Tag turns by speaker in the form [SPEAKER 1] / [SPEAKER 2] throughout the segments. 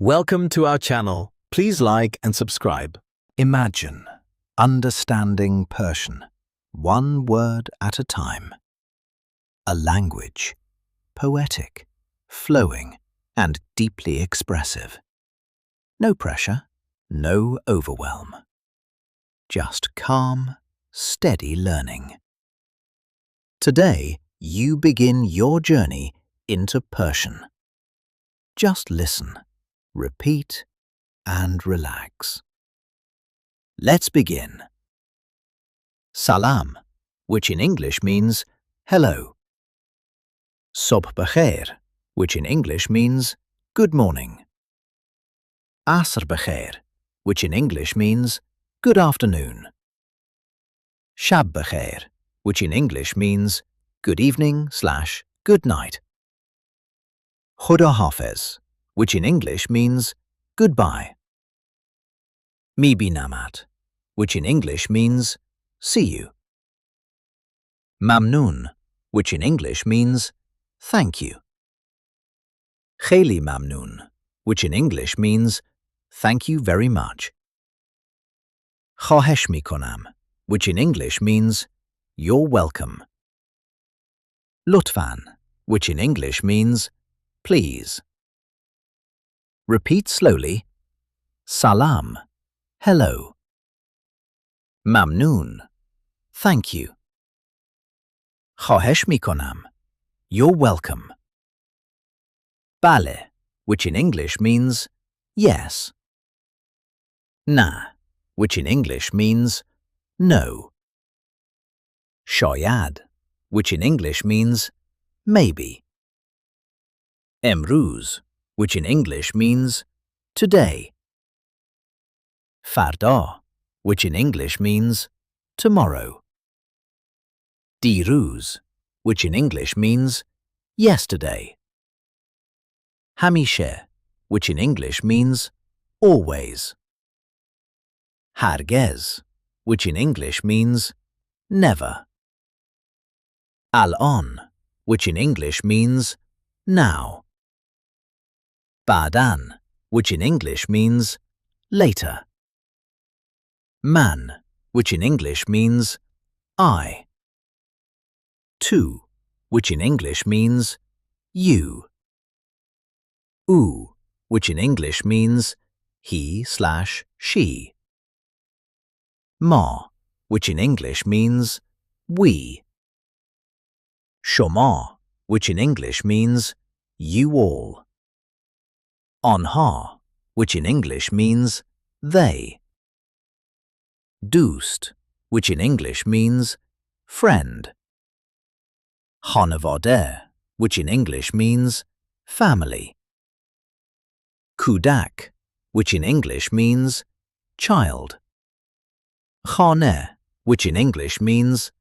[SPEAKER 1] Welcome to our channel. Please like and subscribe.
[SPEAKER 2] Imagine understanding Persian, one word at a time. A language, poetic, flowing, and deeply expressive. No pressure, no overwhelm. Just calm, steady learning. Today, you begin your journey into Persian. Just listen, repeat, and relax. Let's begin. Salam, which in English means hello. Sobh bakhair, which in English means good morning. Asr bakhair, which in English means good afternoon. Shab bakhair, which in English means good evening/good night. Khuda Hafiz, which in English means goodbye. Mi binamat, which in English means see you. Mamnoon, which in English means thank you. Kheli mamnoon, which in English means thank you very much. Khahesh mikonam, which in English means you're welcome. Lutfan, which in English means please. Repeat slowly. Salam, hello. Mamnoon, thank you. Khahesh mikonam, you're welcome. Bale, which in English means yes. Na, which in English means no. Shayad, which in English means maybe. Emruz, which in English means today. Farda, which in English means tomorrow. Diruz, which in English means yesterday. Hamishe, which in English means always. Hargez, which in English means never. Al-on, which in English means now. Ba'dan, which in English means later. Man, which in English means I. Tu, which in English means you. U, which in English means he/she. Ma, which in English means we. Shoma, which in English means you all. Onha, which in English means they. Dost, which in English means friend. Khanavadeh, which in English means family. Kudak, which in English means child. Khaneh, which in English means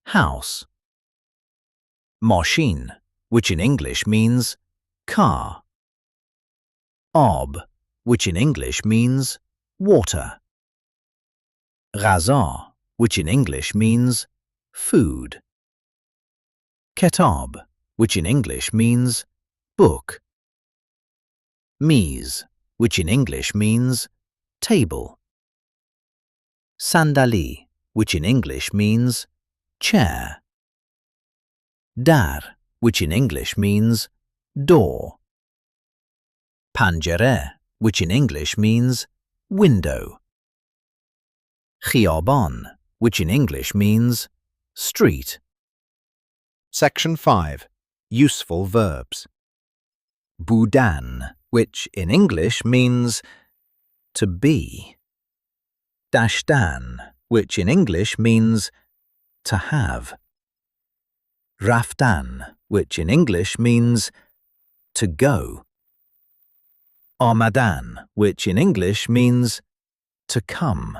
[SPEAKER 2] house. Moshin, which in English means car. Ab, which in English means water. Ghaza, which in English means food. Ketab, which in English means book. Meez, which in English means table. Sandali, which in English means chair. Dar, which in English means door. Panjere, which in English means window. Khiyaban, which in English means street.
[SPEAKER 3] Section 5. Useful verbs.
[SPEAKER 2] Budan, which in English means to be. Dashtan, which in English means to have. Raftan, which in English means to go. Amadan, which in English means to come.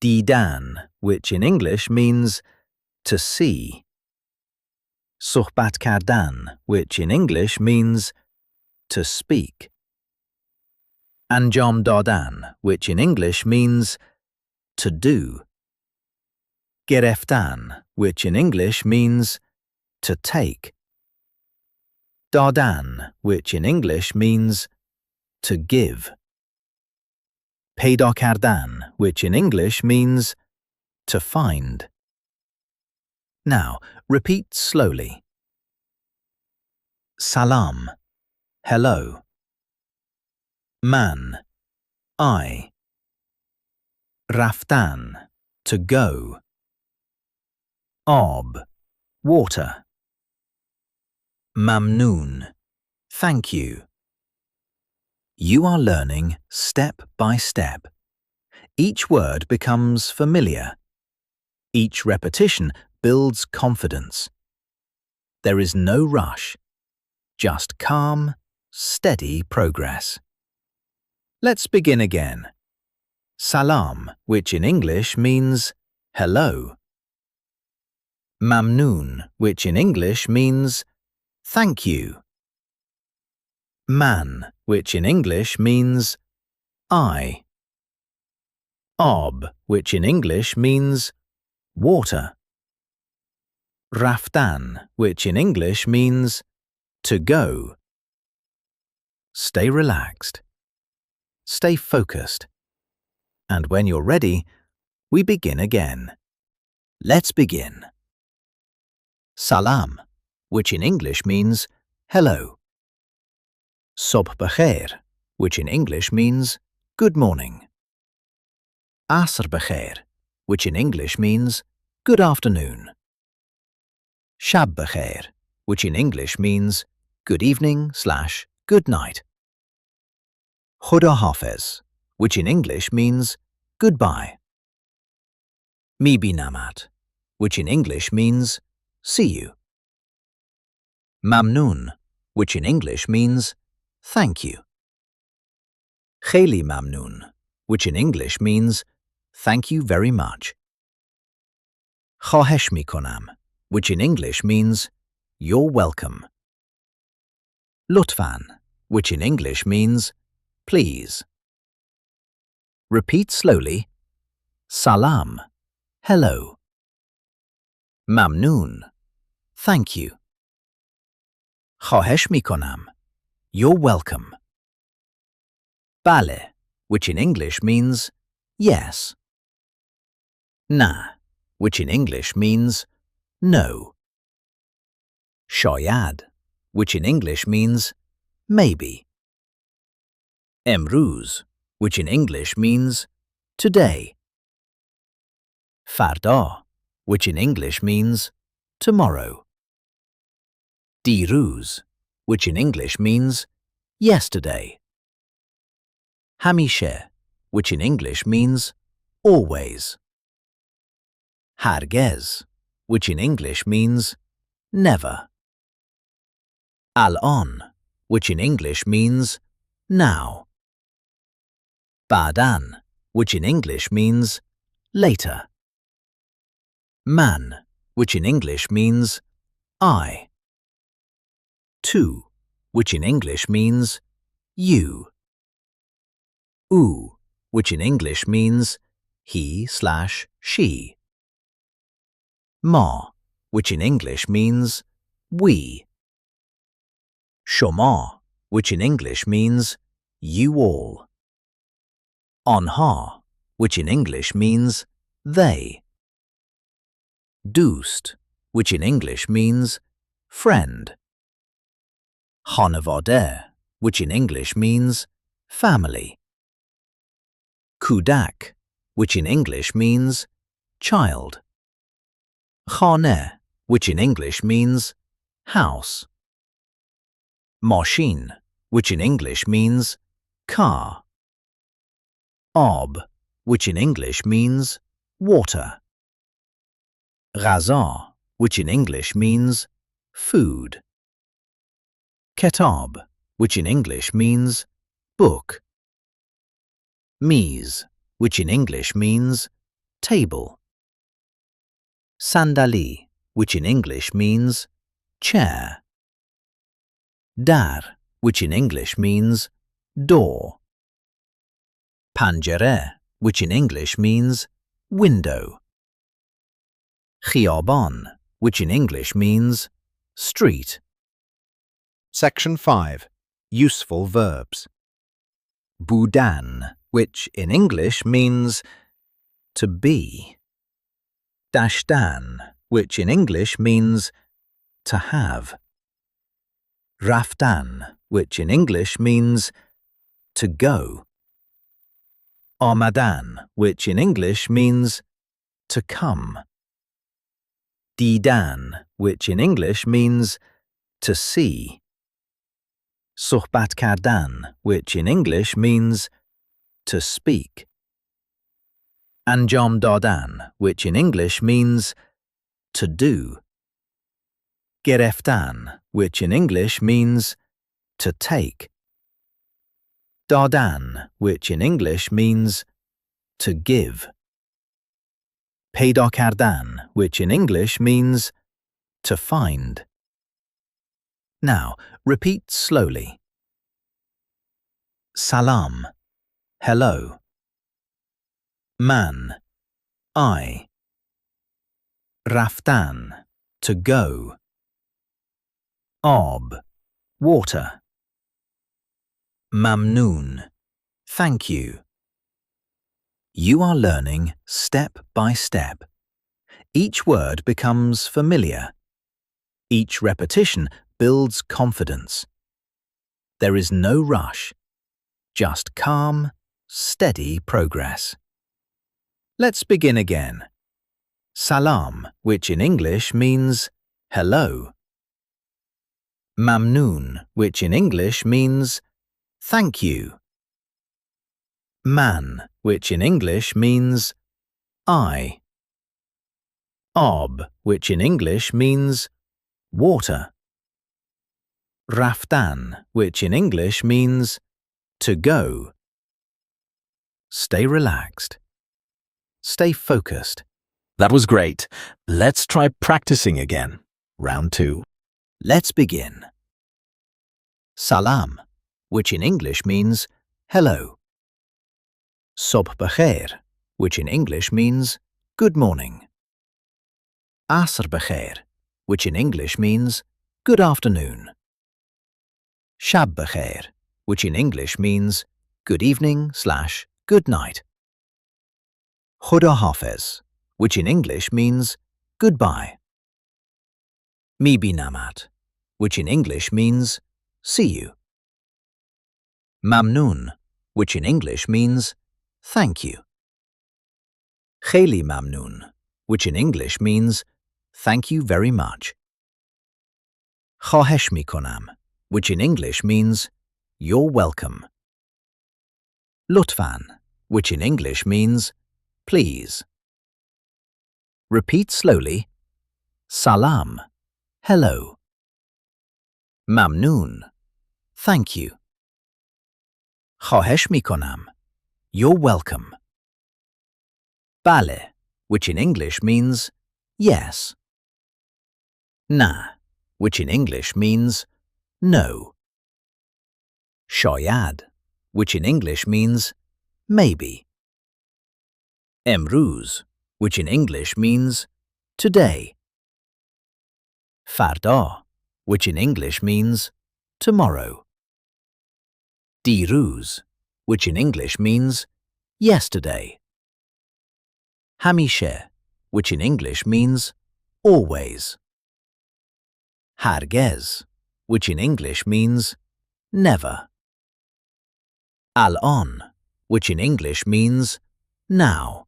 [SPEAKER 2] Didan, which in English means to see. Suhbat kardan, which in English means to speak. Anjam dadan, which in English means to do. Gereftan, which in English means to take. Dadan, which in English means to give. پیدا کردن, which in English means to find. Now, repeat slowly. Salam, hello. Man, I. Raftan, to go. Ab, water. Mamnoon, thank you. You are learning step by step. Each word becomes familiar. Each repetition builds confidence. There is no rush, just calm, steady progress. Let's begin again. Salam, which in English means hello. Mamnoon, which in English means thank you. Man, which in English means I. Ab, which in English means water. Raftan, which in English means to go. Stay relaxed. Stay focused. And when you're ready, we begin again. Let's begin. Salam, which in English means hello. Sobh bakhair, which in English means good morning. Asr bakhair, which in English means good afternoon. Shab bakhair, which in English means good evening/good night. Khuda Hafiz, which in English means goodbye. Mi binamat, which in English means see you. Mamnoon, which in English means thank you. Kheli mamnoon, which in English means thank you very much. Khahesh mikonam, which in English means you're welcome. Lutfan, which in English means please. Repeat slowly. Salam, hello. Mamnoon, thank you. Khahesh mikonam, you're welcome. Bale, which in English means yes. Na, which in English means no. Shayad, which in English means maybe. Emruz, which in English means today. Farda, which in English means tomorrow. Diruz, which in English means yesterday. Hamishe, which in English means always. Hargez, which in English means never. Al-on, which in English means now. Ba'dan, which in English means later. Man, which in English means I. Tu, which in English means you. U, which in English means he/she. Ma, which in English means we. Shoma, which in English means you all. Onha, which in English means they. Dost, which in English means friend. Khanavadeh, which in English means family. Kudak, which in English means child. Khaneh, which in English means house. Machine, which in English means car. Ab, which in English means water. Ghaza, which in English means food. Ketab, which in English means book. Meez, which in English means table. Sandali, which in English means chair. Dar, which in English means door. Panjere, which in English means window. Khiyaban, which in English means street.
[SPEAKER 3] Section 5. Useful verbs.
[SPEAKER 2] Budan, which in English means to be. Dashtan, which in English means to have. Raftan, which in English means to go. Armadan, which in English means to come. Didan, which in English means to see. Suhbat kardan, which in English means to speak. Anjam dadan, which in English means to do. Gereftan, which in English means to take. Dadan, which in English means to give. Peyda kardan, which in English means to find. Now, repeat slowly. Salam, hello. Man, I. Raftan, to go. Ab, water. Mamnoon, thank you. You are learning step by step. Each word becomes familiar. Each repetition builds confidence. There is no rush, just calm, steady progress. Let's begin again. Salam, which in English means hello. Mamnoon, which in English means thank you. Man, which in English means I. Ab, which in English means water. Raftan, which in English means to go. Stay relaxed. Stay focused.
[SPEAKER 1] That was great. Let's try practicing again. Round 2.
[SPEAKER 2] Let's begin. Salam, which in English means hello. Sobh bakhair, which in English means good morning. Asr bakhair, which in English means good afternoon. Shab bakhair, which in English means good evening/good night. Khuda Hafiz, which in English means goodbye. Mi binamat, which in English means see you. Mamnoon, which in English means thank you. Kheli mamnoon, which in English means thank you very much. Khahesh mikonam, which in English means you're welcome. Lutfan, which in English means please. Repeat slowly. Salam, hello. Mamnoon, thank you. Khahesh mikonam, you're welcome. Bale, which in English means yes. Na, which in English means no. Shayad, which in English means maybe. Emruz, which in English means today. Farda, which in English means tomorrow. Diruz, which in English means yesterday. Hamishe, which in English means always. Hargez, which in English means never. Al-on, which in English means now.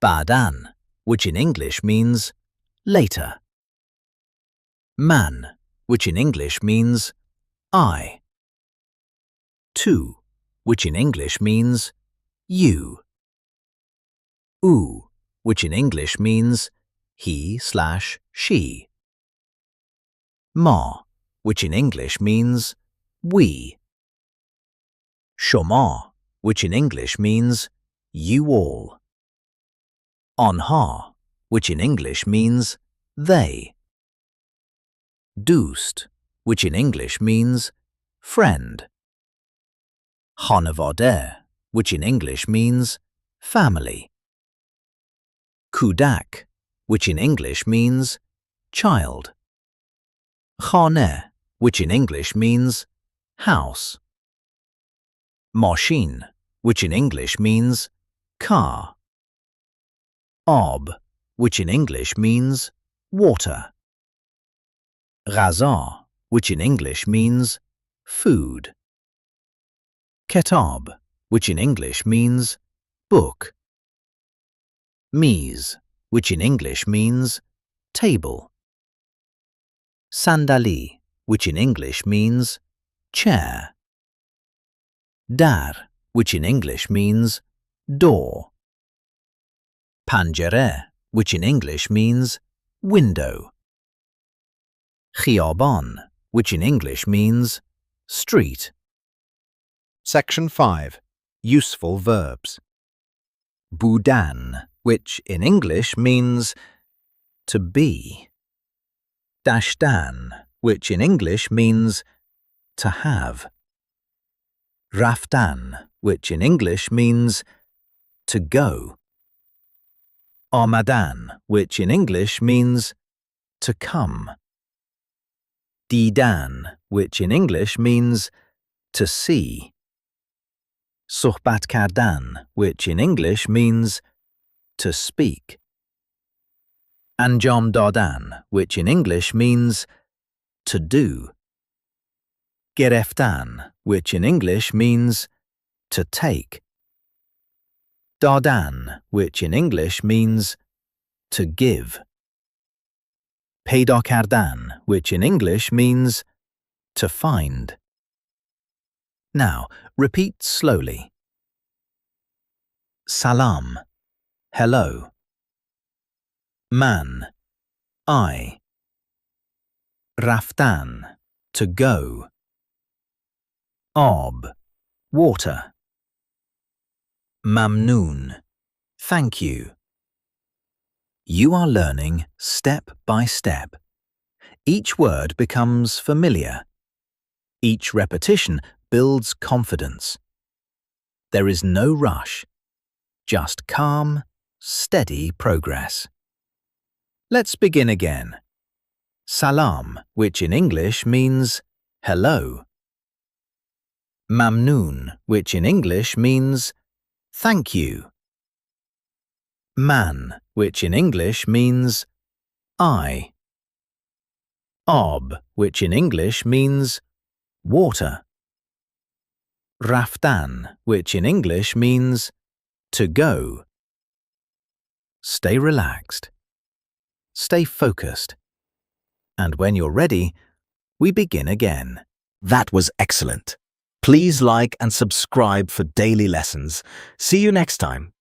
[SPEAKER 2] Ba'dan, which in English means later. Man, which in English means I. Tu, which in English means you. U, which in English means he/she. Ma, which in English means we. Shoma, which in English means you all. Onha, which in English means they. Doost, which in English means friend. Khanavader, which in English means family. Kudak, which in English means child. Khane, which in English means house. Machine, which in English means car. Ab, which in English means water. Ghaza, which in English means food. Kitab, which in English means book. Meez, which in English means table. Sandali, which in English means chair. Dar, which in English means door. Panjere, which in English means window. Khiyaban, which in English means street.
[SPEAKER 3] Section 5. Useful verbs.
[SPEAKER 2] Budan, which in English means to be. Dashtan, which in English means to have. Raftan, which in English means to go. Armadan, which in English means to come. Didan, which in English means to see. Suhbat kardan, which in English means to speak. Anjam dadan, which in English means to do. Gereftan, which in English means to take. Dadan, which in English means to give. Peyda kardan, which in English means to find. Now, repeat slowly. Salam, hello. Man, I. Raftan, to go. Ab, water. Mamnoon, thank you. You are learning step by step. Each word becomes familiar. Each repetition builds confidence. There is no rush, just calm, steady progress. Let's begin again. Salam, which in English means hello. Mamnoon, which in English means thank you. Man, which in English means I. Ab, which in English means water. Raftan, which in English means to go. Stay relaxed. Stay focused. And when you're ready, we begin again.
[SPEAKER 1] That was excellent. Please like and subscribe for daily lessons. See you next time.